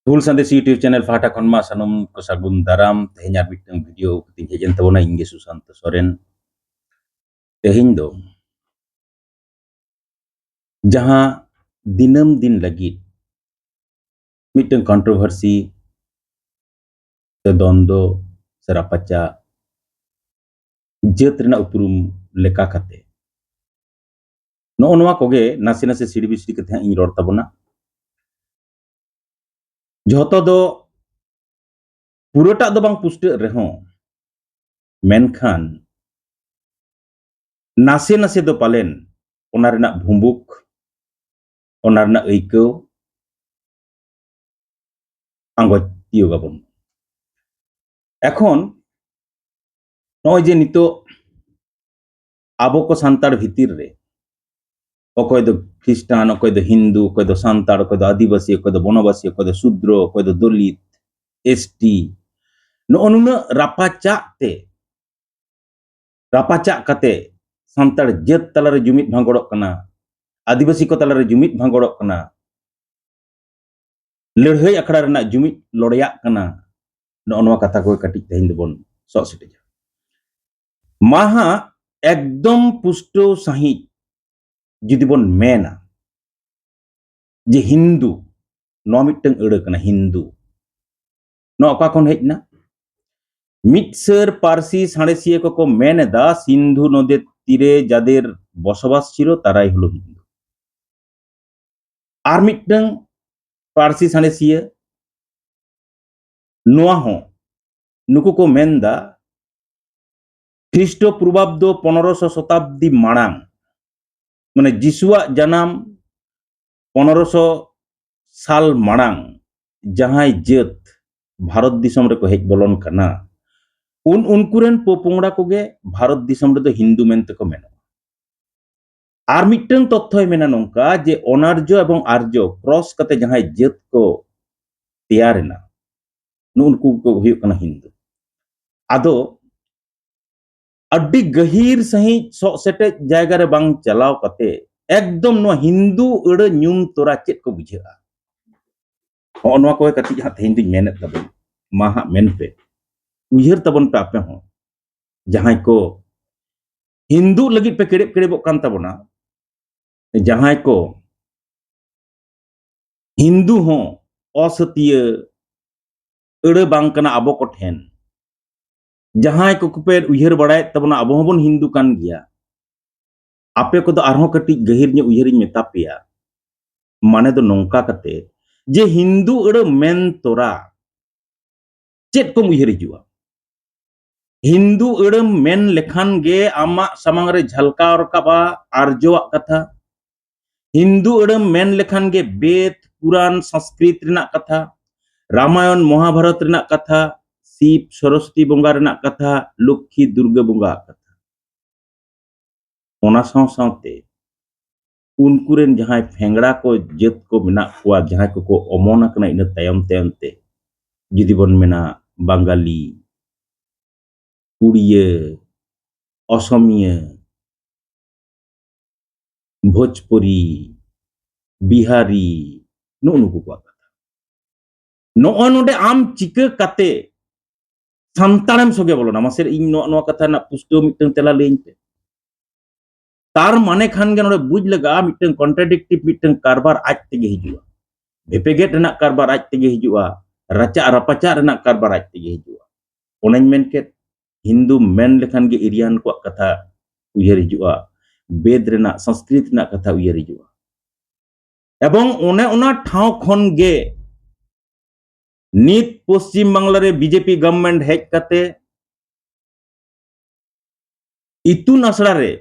Hul Sandes YouTube channel Fahata Konma Sanum ko sagun daram tehnya biteng video kuting hejen tabona ingge Susanto Soren tehing do jahang dinam din lagi miteng kontroversi sedondo serapaca jeut rena uprum leka kate no noa koge nasi nasi sidi bisidi kate ing ror tabona joto do purata do bang puste reho menkan nasi nasi do palen ona rena bhumbuk ona rena eikau anggo tiyo gabon এখন নয় যে নিতো আবো কো সান্তার ভিতির রে অকয় দো খ্রিস্টান অকয় দো হিন্দু অকয় দো সান্তার অকয় দো আদিবাসী অকয় দো বনবাসী অকয় দো শূদ্র অকয় দো দলিত এসটি নুনা রাপাচা কাতে সান্তার জেত তালারে জুমিত ভাঙড়ক কানা আদিবাসী কো তালারে জুমিত ভাঙড়ক কানা লড়াই আখড়া রেনা জুমিত লড়াইয়াক কানা নয়া কথা কো কাটিক তেহিন দবন সক সেটেja মাহা একদম পুষ্ট সাহি যদি বন মেনা যে হিন্দু নমিটং এড়ে কানা হিন্দু ন অকা খন হেজনা মিটসের পার্সি সাড়েসিয়ে কো মেনেদা সিন্ধু নদের তীরে যাদের বসবাস ছিল তারাই হলো হিন্দু আর মিটং পার্সি সাড়েসিয়ে নোয়া হ নুকু কো মেনদা খ্রিস্টপূর্বাব্দ 1500 শতাব্দী মাড়াং মানে যিশুয়াগ জানাম 1500 সাল মাড়াং জাহাই জেত ভারত দিশম রে কো হেজ বলন কানা उनकुरेन पोपोंगड़ा कोगे भारत दिसम रे दो हिंदू मेनते को मेनो আর মিটং তথ্যই মেনা নঙ্কা যে অনার্য এবং আর্য ক্রস কাতে জাহাই জেত কো তেয়ারেনা নুনকু কো হুয়ুগ কানা হিন্দু আদো আড্ডি গহির সহি সক সেটে জায়গা রে বাং চালাও কাতে একদম নো হিন্দু এড়ে নিউম তোরা চেত को बुझेगा অনवा को कति हा तेहिन दिं मेनत तबन माहा मेनपे उयहर तबन पे आपे हो जहां को हिंदू लगी पे केड़े केड़े कान तबना जहां को हिंदू हो असतिय एड़े बांग कना आबो को ठेन जहां को पे उयहर बड़ाय तबना आबो हबन हिंदू कान गिया आपे को तो आरहो कटी गहिर ने उयहरिन मेता पेया माने दो नोंका कते जे हिंदू एड़े मेन तोरा चेत को उयहर हिजुआ हिंदू एड़े मेन लेखान गे आमा सामांग रे झलकाव रकाबा आर्जवा कथा हिंदू एड़े मेन लेखान गे वेद पुराण संस्कृत रेना कथा रामायण महाभारत रेना कथा शिव सरस्वती बंगा रेना कथा लक्ष्मी दुर्गा बंगा कथा ओना साव सावते उनकुरेन जहां फेंगड़ा को जेत को मेना कुआ जहां को अमोना कना इन तायम तायमते जुदी बन मेना बांगाली उड़िया असमिया भोजपुरी बिहारी नुनुकु को कथा नो नोडे आम चिका कते संताड़म सोगे बोलो ना मासेर इन नो कथा ना पुष्टो मिटन तेला लेइन पे तार माने खान गे नोडे बुझ लगा मिटन कॉन्ट्राडिक्टिव मिटन कारबार आज तेगे हिजुआ भेपेगेट रेना कारबार आज तेगे हिजुआ रचा रपाचा रेना कारबार आज तेगे हिजुआ ओनाइन मेन के हिंदू मेन लेखान गे एरियान को कथा उयहर हिजुआ वेद रेना संस्कृत रेना कथा उयहर हिजुआ एवं ओने ओना ठाव खन गे नित पश्चिम बांग्ला रे बीजेपी गवर्नमेंट हेज कते इतुन आसड़ा रे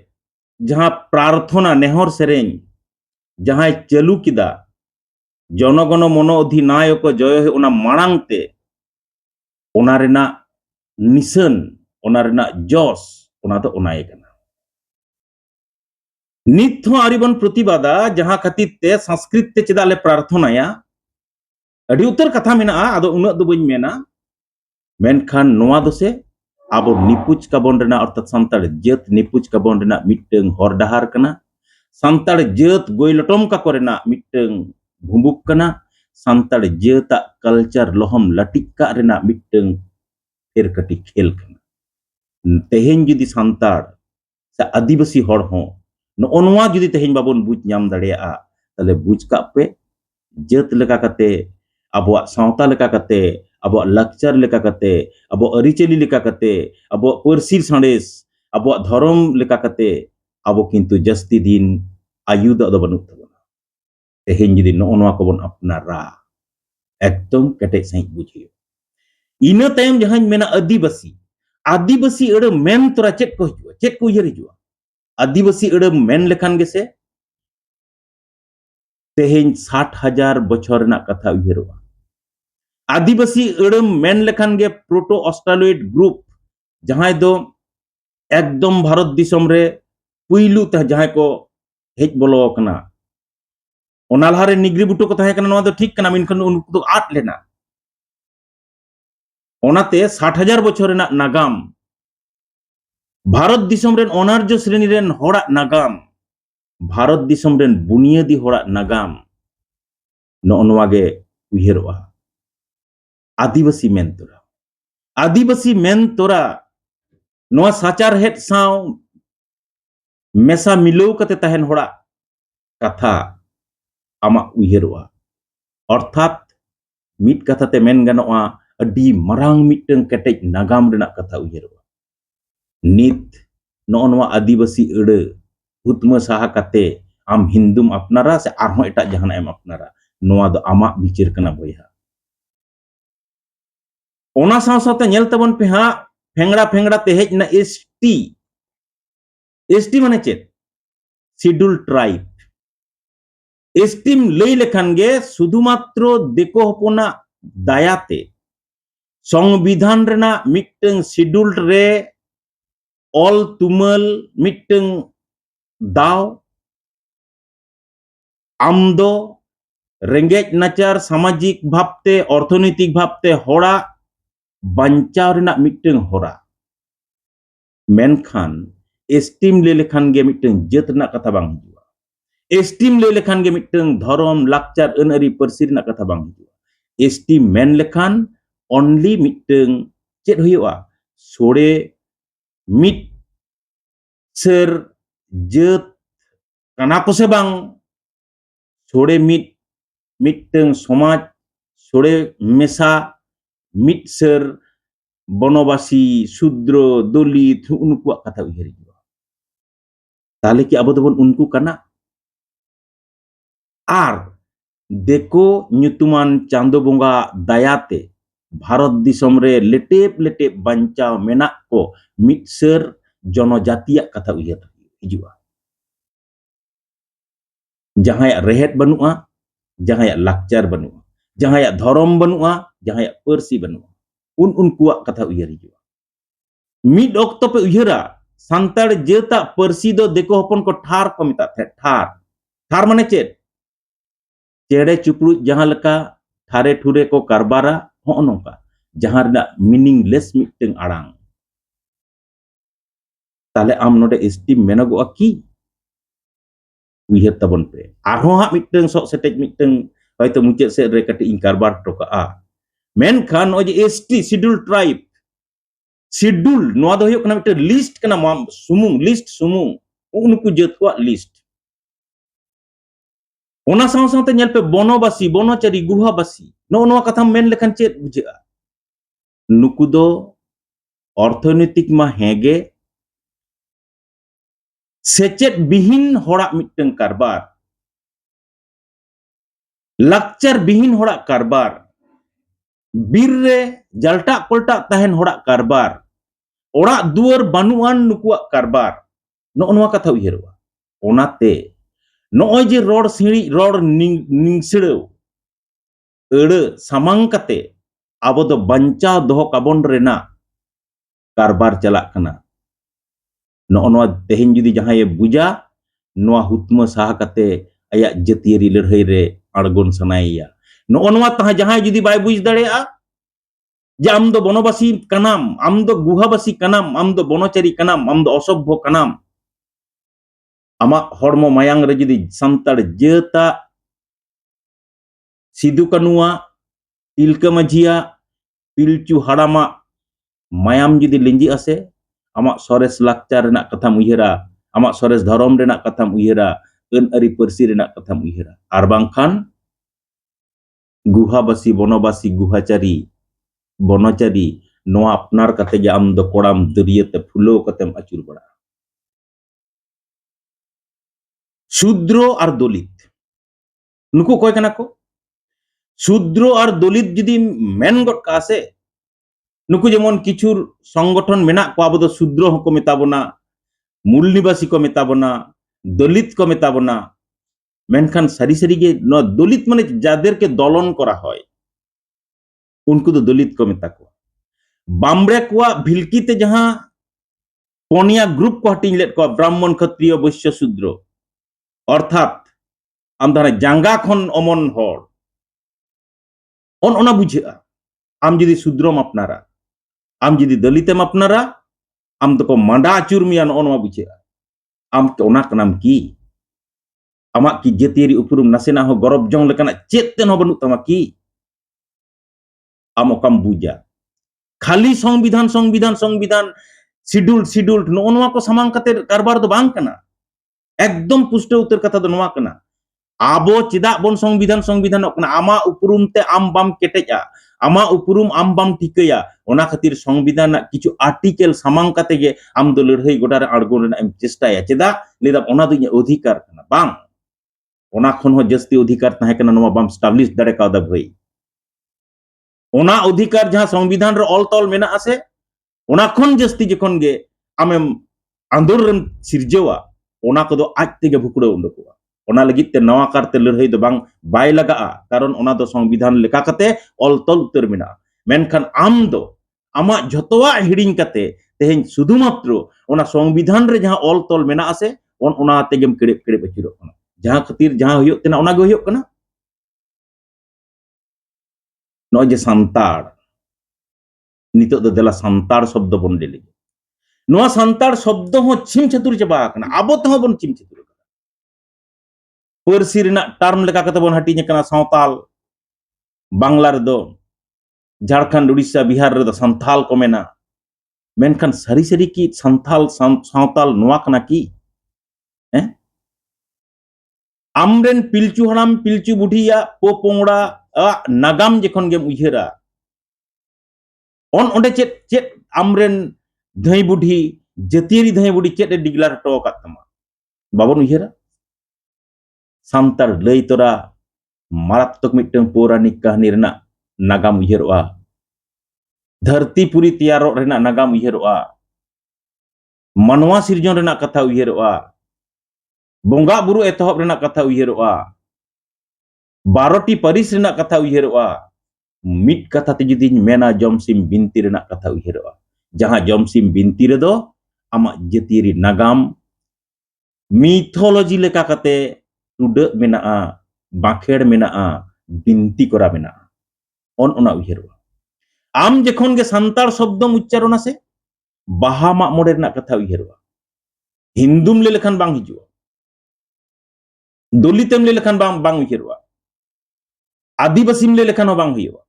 जहां प्रार्थना नेहर सेरें जहां चालू किदा जनगण मन अधिनायक जय ओना मांगते ओना रेना निशन ओना रेना जस ओना तो ओनाए कना नित हो आरिबन प्रतिबादा जहां खातिर ते संस्कृत ते चेदा ले प्रार्थनाया अड़ी उत्तर कथा मेना आदो उना दो बइन मेना मेनखान नोआ दोसे आबो निपुज काबन रेना अर्थात संताड़ जेत निपुज काबन रेना मिटंग हर डाहार कना संताड़ जेत गोइलटम का कोरेना मिटंग भुंबुक कना santar jeta culture lohom latikka rena miteng er kati khel kana tehen judi santar sa adibasi hor ho no onwa judi tehen babon buj nyam dareya tale buj ka pe jet leka kate abuak sauta leka kate abuak lakchar leka kate abuak aricheli leka kate abuak persir sandes abuak dhorom leka kate abo kintu jasti din ayu da banuk tabona tehen judi no onwa ko bon apnara ekdom ketek sahi bujhe ina tayam jahan mena adibasi ere men tora chet ko uyar hijua adibasi ere men lekhan gese tehen 60,000 বছর renak katha uyarwa आदिवासी अड़म main लेखान गे proto ऑस्ट्रेलोइड group जहां दो एकदम भारत दिसम रे पुइलु ता जहां को hedge बोलो कना ओनालहारे निग्री बुटो को ताहे कना नवा दो ठीक कना मिनखन उनको तो आट लेना ओनाते 60,000 বছর renak नागाम भारत दिसम रेन अनार्य श्रेणी रेन होड़ा नागाम भारत दिसम रेन बुनियादी होड़ा नागाम नोनवागे उयहरवा आदिवासी मेन तोरा नोआ साचार हेड साव मेसा मिलो कते तहन होड़ा कथा आमा उयहरवा अर्थात मिट कथा ते मेन गनोआ अडी मरांग मिटंग केटेज नागाम रेना कथा उयहरवा नित नोनवा आदिवासी अड़े हुतमा साहा कते आम हिंदुम अपनारा से आरहों एटा जहाना एम अपनारा नोआ दो आमा बिचिर कना बोया ओना साव सावते नेल तबन पे हा फेंगड़ा ते हेज ना एसटी माने चेत शिड्यूल ट्राइब एसटीम लई लेखान गे शुधुमात्र देखो हपना दायाते संविधान रेना मिटंग शिड्यूल रे ऑल तुमल मिटंग दाव आमदो रेंगेज नाचार सामाजिक भावते अर्थनैतिक भावते होड़ा बंचाव रेना मिटंग होरा मेनखान एस्टीम ले लेखान गे मिटंग जत रेना कथा बांग हिजुआ एस्टीम ले लेखान गे मिटंग धर्म लाकचार अनअरी परसी रेना कथा बांग हिजुआ एस्टीम मेन लेखान ओनली मिटंग चेत हुयुआ सोड़े मिट सर जत काना को से बांग सोड़े मिटंग समाज सोड़े मेसा मिट सर बनवासी शूद्र दलित उनको कथा उयहर हिजुआ ताले कि आबो दोबन उनको कना आर देखो ᱧᱩᱛᱩᱢᱟᱱ चांदो बोंगा दायाते भारत दिसम रे लेटेप बंचाव मेना को मिटसर जनजातिया कथा उयहर हिजुआ जहां रेहेट बनुआ जहां लाकचार बनुआ जहां धर्म बनुआ जहां परसी बनुआ उनकुआ कथा उयहर हिजुआ मिड ऑक्टो पे उयहरा सांताड़ जेता परसी दो देखो हपन को ठार को मिता थे ठार माने चेत चेड़े चुपड़ू जहां लका ठारे ठुरे को कारबारा हो नोका जहां रेना मीनिंगलेस मिटंग आड़ांग ताले आम नोडे एसटी मेनगोआ की उयहर तबन पे आरहो हा मिटंग सो सेटेज मिटंग होयतो मुचे से रे कटी इन कारबार टोका मेनखान ओजे एसटी शिड्यूल ट्राइब शिड्यूल नोआ दो हुयुक कना मिटंग लिस्ट कना लिस्ट सुमुंग उनको जतवा लिस्ट ओना साव सावते नेल पे बनवासी बनचारी गुहाबासी नो नोआ कथा मेन लेखान चेत बुझेगा नुकु दो अर्थनैतिक मा हेगे सेचेत बिहीन होड़ा मिटंग कारबार लाकचार बिहीन होड़ा कारबार बीर रे जलटा पलटा तहन होड़ा कारबार ओड़ा दुआर बानुआन नुकुआ कारबार नोआ कथा उयहरवा ओनाते नोय जे रोड सिड़ी रोड निंगसड़ो अड़ सामांग कते आबो दो बंचा दोहो काबन रेना कारबार चला कना नोआ तेहेन जुदी जहां ये बुझा नोआ हुतमा साहा कते आया जतियरी लड़ाई रे अड़गोन सनाइया नोआ तहा जहां जुदी बाय बुझ दड़ेया जे आम दो बनवासी कनाम आम दो गुहाबासी कनाम आम दो बनचारी कनाम आम दो असभ्य कनाम आमा हड़मो मायांग रे जुदी सांताड़ जेता सिदु कानुआ तिलका माझिया पिलचू हाड़ामा मायाम जुदी लिंजी आसे आमा सरेस लाक्चार रेना कथाम उयहरा आमा सरेस धर्म रेना कथाम उयहरा अन अरि परसी रेना कथाम उयहरा आर बांखान गुहाबासी बनबासी गुहाचारी बनचारी नोआ अपनार कते जे आम दो कोड़ाम दरियाते फुलो कतेम आचुर बड़ा शूद्र और दलित नुकु कोय कना को शूद्र और दलित जुदी मेन गट का से नुकु जेमन किछुर संगठन मेना को आबो दो शूद्र को मेताबोना मूल निवासी को मेताबोना दलित को मेताबोना मेनखान सारी सारी गे न दलित माने जादेर के दलन करा होय उनको तो दलित को मेता को बामरे को भिलकीते जहां पोनिया ग्रुप को हटिंग लेट को ब्राह्मण क्षत्रिय वैश्य शूद्र अर्थात आम दाना जांगा खन अमन हर ओना बुझेगा आम जदि शूद्रम अपनारा आम जदि दलितेम अपनारा आम तो को मांडा आचुर मिया ओना बुझेगा आम तो ओना कनाम की आमा की जतियारी उपरुम नासेना हो गरब जंग लेकाना चेतन हो बनु तमा की आम ओकाम बुझा खाली संविधान संविधान संविधान शिड्यूल शिड्यूल नोआ को सामांग कते कारबार दो बांग कना एकदम पुष्ट उत्तर कथा दो नोआ कना आबो चिदा बन संविधान संविधान ओकना आमा उपरुम ते आम बाम केटेजा आमा उपरुम आम बाम ठिकया ओना खातिर संविधान किछु आर्टिकल सामांग कते गे आम दो लड़ाई गोडारे आड़गो रेना एम चेष्टाया चिदा लेदा ओना दो अधिकार कना बांग ओना खन हो जस्ती अधिकार ताहे कना नोआ बाम स्टैब्लिश दाड़े कादा भई ओना अधिकार जहां संविधान रे ऑल तॉल मेना आसे ओना खन जस्ती जखन गे आमेम आंदोलन सिरजेवा ओना को दो आज तेगे भुकड़ो उंडकोआ ओना लगित ते नवा कारते लड़ाई दो बांग बाय लगा कारण ओना दो संविधान लेका कते ऑल तॉल उतर मेना मेनखान आम दो आमा जतवा हिडिंग कते तेहेन सुधु मात्र ओना संविधान रे जहां ऑल तॉल मेना आसे ओना तेगेम केड़े केड़े बचिरो कना जहां खातिर जहां हुयो तेना ओना गे हुयो कना नो जे संताड़ नितो दो देला संताड़ शब्द बन लेले नोआ संताड़ शब्द हो छिम छतुर चबा कना आबो तो बन छिम छतुर परसी रेना टर्म लेका कते बन हटिने कना सावताल बांग्ला रे दो झारखंड उड़ीसा बिहार रे दो संथाल को मेना मेनखान सारी सारी की संथाल सावताल नोआ कना की हैं आमरेन पिलचू हराम पिलचू बुढ़िया पोपोंगड़ा नागाम जखन गेम उयहरा ओंडे चेत चेत आमरेन धाई बुढ़ी जतियारी धाई बुढ़ी चेत डिग्लार हटो तमा बाबन उयहरा सांतार लई तोरा मारात्मक मिटन पौराणिक कहानी रेना नागाम उयहरोआ धरतीपुरी तैयारो रेना नागाम उयहरोआ मानवा सिरजन रेना कथा उयहरोआ बोंगा बुरु एतहब रेना कथा उयहरोआ 12टी परिस रेना कथा उयहरोआ मिट कथा ते जुदी मेना जमसिम बिनती रेना कथा उयहरोआ जहां जमसिम बिनती रे दो आमा जतियारी नागाम मिथोलॉजी लेका कते टुडा मेना बाखेड़ मेना बिनती करा मेना ओना उयहरोआ आम जखन गे संताड़ शब्दम उच्चारण से बाहा मा मोड़े रेना कथा उयहरोआ हिंदुम ले लेखान बांग हिजुआ दलितम ले लेखान बांग उयहरोआ आदिवासीम ले लेखान बांग हुआ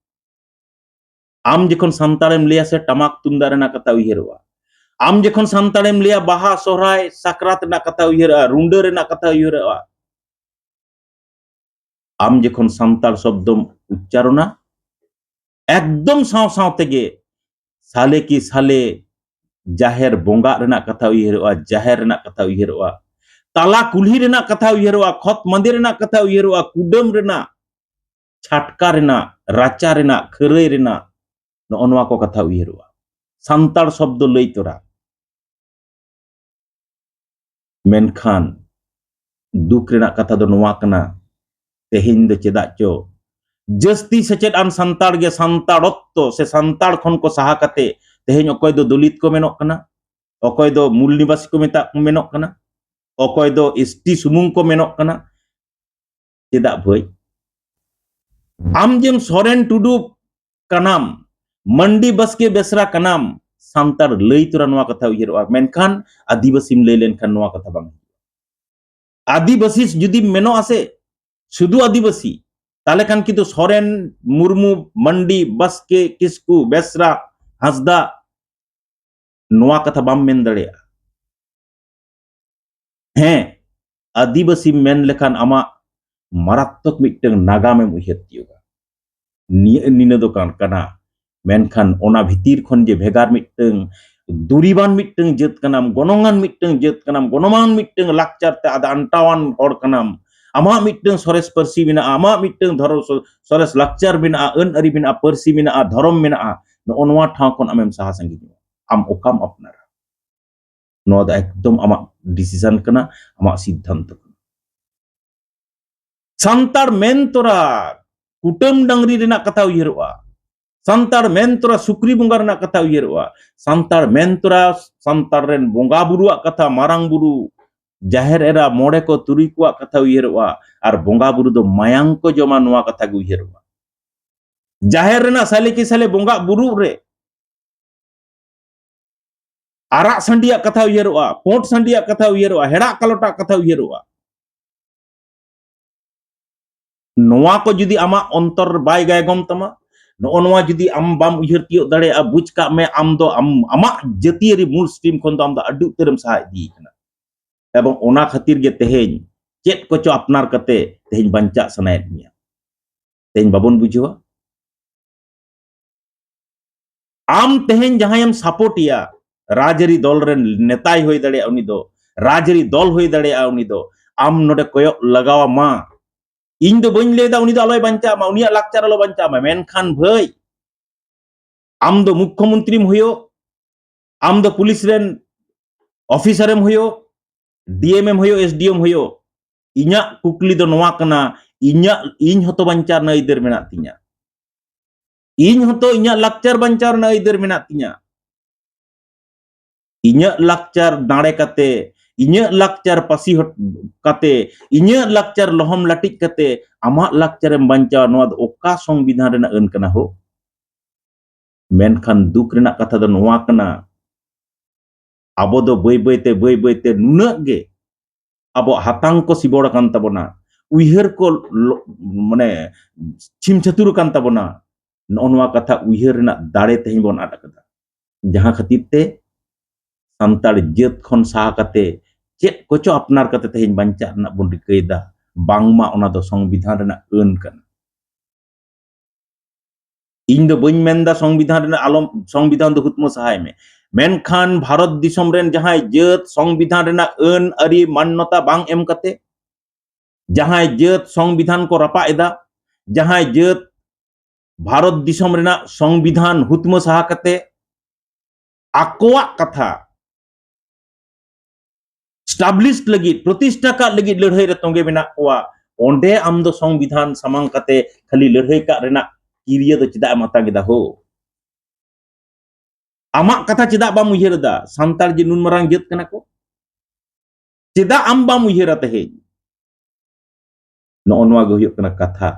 आम जखन संताड़ेम लिया से टमाक तुमदा रेना कथा उयहरोआ आम जखन संताड़ेम लिया बाहा सोहराय साकरात रेना कथा उयहरोआ रुंडा रेना कथा उयहरोआ आम जखन संताड़ शब्दम उच्चारणा एकदम साव साव तेगे साले की साले जाहेर बोंगा रेना कथा उयहरोआ जाहेर रेना कथा उयहरोआ ताला कुल्ही रेना कथा उयहरोआ खत मंदे रेना कथा उयहरोआ कुडम रेना छाटका रेना राचा रेना खरई रेना नोआ को कथा उयहरोआ संताड़ शब्द लई तोरा मेनखान दुख रेना कथा दो नोआ कना तेहेन दो चेदा चो जस्ती सचेत आन संताड़ गे संताड़त्व से संताड़ खन को सहा कते तेहेन अकोय दो दलित को मेनोक कना अकोय दो मूल निवासी को मेनोक कना अकोय दो एसटी सुमुंग को मेनोक कना चेदा भई आम जेम सोरेन टुडू कनाम मंडी बसके बेसरा कनाम संताड़ लई तोरा नोआ कथा उयहरोआ मेनखान आदिवासीम लई लेनखान नोआ कथा बांग आदिवासी जुदी मेनो आसे शुधु आदिवासी ताले खान किंतु सोरेन मुर्मू मंडी बसके किसकू बेसरा हांसदा नोआ कथा बाम मेन दड़ेया हैं आदिवासी मेन लेखान आमा मारात्मक मिट्टन नागामेम उयहर तियोगा निना दो काना मेनखान ओना भितिर खन जे भेगार मिट्टन दुरीबान मिट्टन जेत कनाम गनोंगान मिट्टन जेत कनाम गनोमान मिट्टन लाकचार ते आदा अंटावान हर कनाम आमा मिट्टन सरेस परसी बिना आमा मिट्टन धरो सरेस लाकचार बिना अन अरि बिना परसी बिना धरम बिना नोआ ठाव खन आमेम साहा संगी आम ओकाम अपनार नोआ दा एकदम आमा डिसीजन कना आमा सिद्धांत संतार मेन तोरा कुटुम डंगरी रेना कथा उयहरोआ संतार मेन तोरा सुक्री बोंगा रेना कथा उयहरोआ संतार मेन तोरा संतार रेन बोंगा बुरुआ कथा मारांग बुरु जाहेर एरा मोड़े को तुरी को कथा उयहरोआ और बोंगा बुरु दो मायांग को जमा नोआ कथा गु उयहरोआ जाहेर रेना साले के साले बोंगा बुरु रे आरा संडिया कथा उयहरोआ पोट संडिया कथा उयहरोआ हेड़ा कलोटा कथा उयहरोआ नोआ को जुदी आमा अंतर बाय गायगम तमा नोआ जुदी आम बाम उयहर तियो दड़े बुझ का में आम दो आमा जतियरी मूल स्ट्रीम खन दो आम दा अड्डू तेरम सहा इदी कना एवं ओना खातिर गे तेहेन चेत कोचो अपनार कते तेहेन बंचा सनायत मिया तेहेन बाबन बुझवा आम तेहेन जहायम सपोर्टिया राजरी दल रेन नेताय होय दड़े उनी दो राजरी दल होय दड़े उनी दो आम नोडे कोयो लगावा मा इन दो बन लेदा उनी दो आलोय बंचा मा उनिया लाकचार आलो बंचा मा मेनखान भई आम दो मुख्यमंत्री होयो आम दो पुलिस रेन ऑफिसर होयो डीएमएम होयो एसडीएम होयो इन्या कुकली दो नोआ कना इन्या इन हतो बंचार ना इधर मेना तिnya इन हतो इन्या लाकचार बंचार ना इधर मेना तिnya इन्या लाकचार दाड़े कते इन्या लाकचार पासी कते इन्या लाकचार लहम लाटिक कते आमा लाकचार बंचा नोआ दो ओका संविधान रेना अन कना हो मेनखान दुख रेना कथा दो नोआ कना आबो दो बय बयते नुना गे आबो हातांग को सिबोड़ कान तबना उयहर को माने छिम छतुर कान तबना नोआ कथा उयहर रेना दाड़े तेहिं बोन आट कदा जहां खातिर ते संताड़ जेत खन साहा कते चेत कोचो अपनार कते तेहिं बंचा रेना बोन रिकैदा बांगमा ओना दो संविधान रेना अन कना इन दो बइन मेनदा संविधान रेना आलम संविधान दो हुतमो सहाय में मेनखान भारत दिसम रेन जहां जेत संविधान रेना अन अरि मान्यता बांग एम कते जहां जेत संविधान को रपा एदा जहां जेत भारत दिसम रेना संविधान हुतमो सहा कते आकोआ कथा स्टाब्लिश्ड लगी प्रतिष्ठा का लगी लड़ाई रे तोंगे मेना कोआ ओंडे आम दो संविधान समांग कते खाली लड़ाई का रेना किरिया दो चिदा माता गिदा हो आमा कथा चिदा बाम उयहर दा संतार जे नुन मरांग जेत कना को चिदा आम बाम उयहर तेहे नोआ गो हुयो कना कथा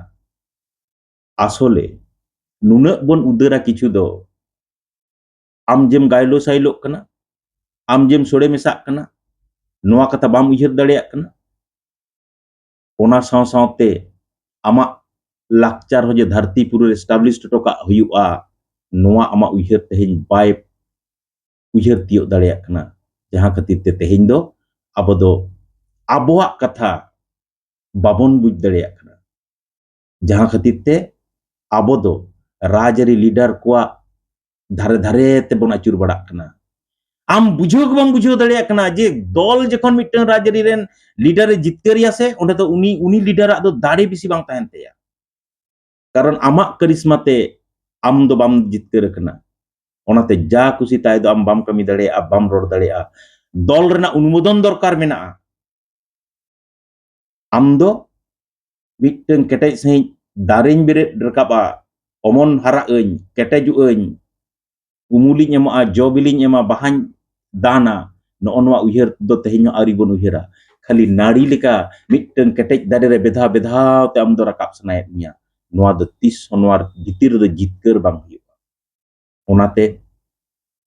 आसोले नुना बन उदरा किछु दो आम जेम गायलो साइलो कना आम जेम सोड़े मेसा कना नोआ कथा बाम उयहर दड़ेया कना ओना साव सावते आमा लाकचार हो जे धरती पुरे एस्टाब्लिश्ड टोका हुयुआ नोआ आमा उयहर तेहेन बाय उयहर तियो दड़ेया कना जहां खातिर ते तेहेन दो आबो दो आबोआ कथा बाबन बुझ दड़ेया कना जहां खातिर ते आबो दो राजरी लीडर को धारे धारे ते बन अचुर बड़ा कना आम बुझो के बाम बुझो दड़ेया कना जे दल जखन मिटन राजरी रेन लीडर जितकरिया से ओंडे तो उनी लीडर दो दाड़े बिसी बांग ताहेन तेया कारण आमा करिश्मा ते आम दो बाम जितकर कना ओनाते जा खुशी ताय दो आम बाम कमी दड़ेया बाम रोड दड़ेया दल रेना अनुमोदन दरकार मेना आम दो मिटन केटे सही दारें बेरे रकाबा ओमन हरा अñ केटेजु अñ उमुलिñ एमा जबिलिñ एमा बाहाñ दाना नोआ उयहर दो तेहिñ आरी बन उयहरा खाली नाड़ी लेका मिटन केटेज दारे रे बेधा बेधा ते आम दो रकाब सनायत मिया नोआ दो तीस नोआ भितिर दो जितकर बांग हुयुआ ओनाते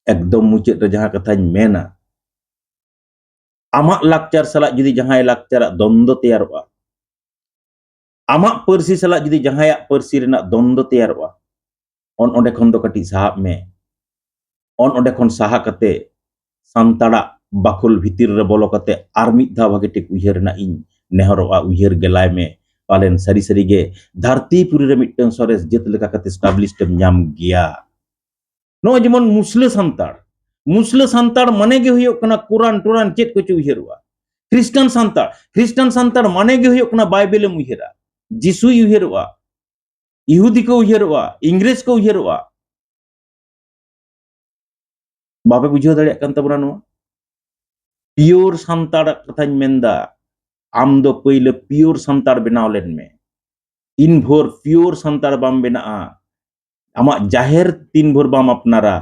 एकदम मुचाद रे जहां कथाñ मेना आमा लाकचार सला जुदी जहां लाकचार द्वंद्व तैयारोआ amak persi salah judi jahayak persi renak dondo tiarwa on onde kon do kati sahab me on onde kon saha kate santara bakul bhitir re bolo kate ar mid dha bhage tik uiher na ing nehoroa uiher gelai me palen sari sari ge dharti puri re mitteng sores jet leka kate established nyam gya no jemon musle santar mane ge huyok kana quran turan chet ko chu uiherwa Kristen santar mane ge huyok kana bible em uihera jisu uiherwa ইহুদি ko uiherwa ingres ko uiherwa bape bujhaw dareyak kan tabona no pure santar kathany menda am do pहिले pure santar benaw len me inbhor pure santar bam benaa amak jaher tin bhor bam apnara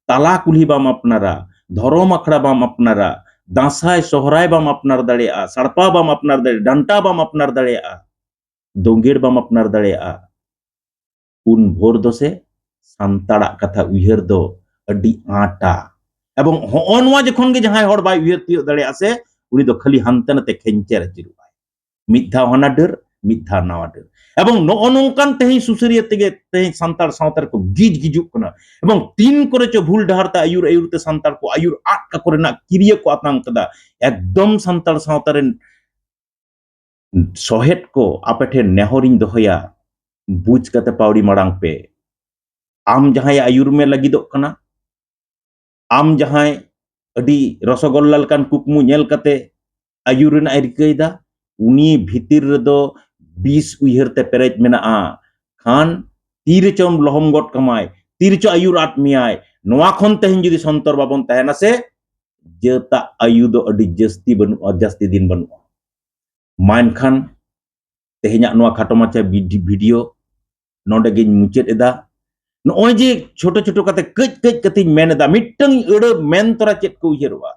tala kulhi bam apnara ধরম আখড়া বাম আপনারা দাঁসায় সোহরায় বাম আপনার দাঁড়িয়ে সাড়পা বাম আপনার দাঁড়িয়ে ডান্টা বাম আপনার দাঁড়িয়ে দোঙ্গের বাম আপনার দাঁড়িয়ে উন ভোর দোষে সান্তাড়া কথা উইহের দো আডি আটা এবং হনওয়া যখন গে যাহাই হড় বাই উইহের তিয় দাঁড়িয়ে আসে উনি তো খালি হানতে নাতে খেঞ্চে রাজিরুবাই মিথ্যা হনা ডের মিথ্যা নাওয়া ডের এবং নংকান তেহিং সুসরিয়া তেগে তেহিং সান্তার সাঁওতার ko গিজ গিজুক kana এবং তিন করেছো ভুল ডাহারতে আয়ুর আয়ুরতে সান্তার ko আয়ুর আটকা করে না কিরিয়ে ko atang kada একদম সান্তার সাঁওতারেন সহেট ko আपेठे নেহরিং দহয়া বুঝ কাতে পাউড়ি মারাং পে আম যাহাই আয়ুর মে লাগিদক kana am jahay adi rosogolal kan kukmu nyel kate ayurin air keida uni bhitir redo 20 uiher te perej menaa khan tire chom lohom got kamai tire cho ayur at miai noa khon tehin judi sontor babon tahena se jeta ayu do adi jasti banu jasti din banu main khan tehinya noa khato macha video nonde gin muchet eda नोय जे छोटो छोटो कते कच कच कते मेनदा मिटंग एड़े main तोरा चेत को उहिरवा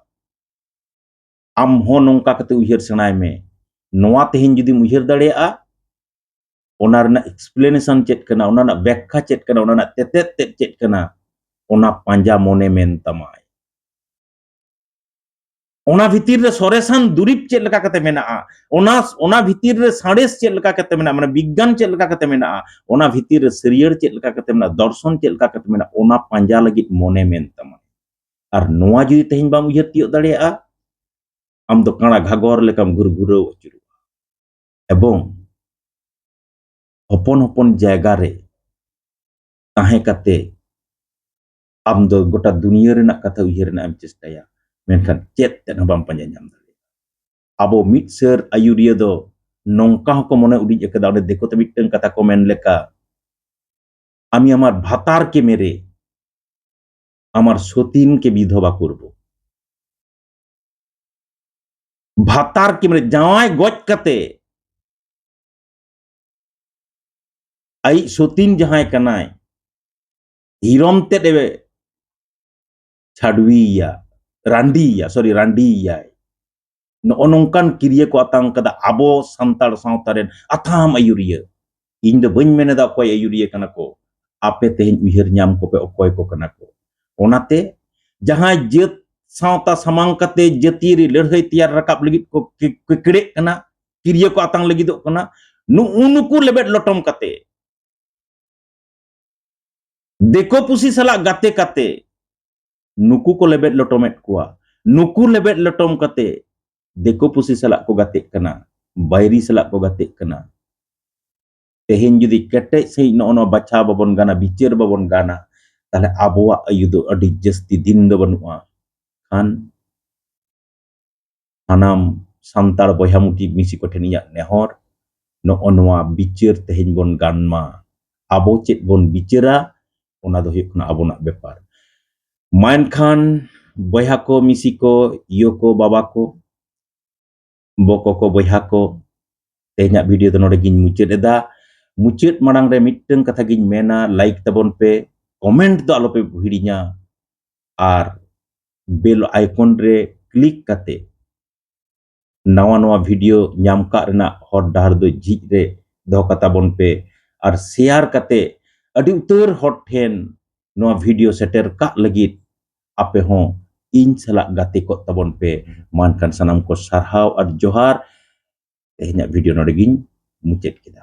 आम हो नोंका कते उहिर सनाय में नोआ तेहिन जुदी उहिर दाड़ेया ओना रना एक्सप्लेनेशन चेत कना ओना ना व्याख्या चेत कना ओना ना तेतेत तेत चेत कना ओना पांजा मोने मेन तमाय ओना भितिर रे सोरेसान दुरिप चेत लका कते मेना ओना भितिर रे साडेस चेत लका कते मेना माने विज्ञान चेत लका कते मेना ओना भितिर रे सरियर चेत लका कते मेना दर्शन चेत लका कते मेना ओना पांजा लगी मोने मेन तमा आर नोआ जुदी तेहिन बाम उहिर तियो दाड़ेया आम दो काणा घागोर लेकाम घुरघुरौ अचुरु एबं हपन हपन जायगा रे ताहे कते आम दो गोटा दुनिया रेना कथा उहिर ना एम चेष्टाया मेनखान चेत तेन बाम पांजा nyam दाड़े abo mid ser ayuria do nongka ko mone udi ekada ode dekho te mitteng kata komen leka আমি আমার ভাতারকে মেরে আমার সতীনকে বিধবা করব ভাতারকে মেরে জামাই গজ কাতে आई सतीन जहां कनाय हिरम ते देवे छाडवीया रांडीया सॉरी रांडीया नोंकान किरिया को आतांग कदा आबो संतार सावतारेन अथाम आयुरिया इन दो बन मेनेदा कोय आयुरिया कना को आपे तेहिन उहिर ᱧᱟᱢ को पे ओकोय को कना को ओनाते जहां जत सावता समांग कते जतीरी लड़हई तैयार रकाब लगित को किकड़े कना किरिया को आतांग लगिदो कना नुकु लेबेट लटम कते देखो पुसी सला गाते काते नुकु को लेबेट लटोमेट कुआ नुकु लेबेट लटोम कते देखो पुसी सला को गाते कना बायरी सला को गाते कना तेहिन जुदी केटे सही नोनो बाछा बाबन गाना बिचार बाबन गाना ताले आबोआ आयुदो अडी जस्ती दिन दो बनुआ खान हानाम संतार बयहामुटी मिसी को ठेनिया नेहर नोनवा बिचार तेहिन बन गानमा आबो चेत बन बिचारा ओना दो हुयुक कना आबोना बेपार माइन खान बयहा को मिसी को यो को बाबा को बको को बयहा को तेहना वीडियो तो नोडे गिन मुचेत एदा मुचेत माड़ांग रे मिट्टन कथा गिन मेना लाइक तबन पे कमेंट तो आलो पे हिड़िया आर बेल आइकन रे क्लिक कते नवा नवा वीडियो ᱧᱟᱢ का रेना हर डाहर दो झिज रे दो कता बन पे आर शेयर कते अडी उतर हर ठेन नवा वीडियो सेटर का लगित आपे हो इन सला गाते को तबन पे मानkan sanam को sarhaw ar johar tehnya video नोडे गिन मुचेत केदा।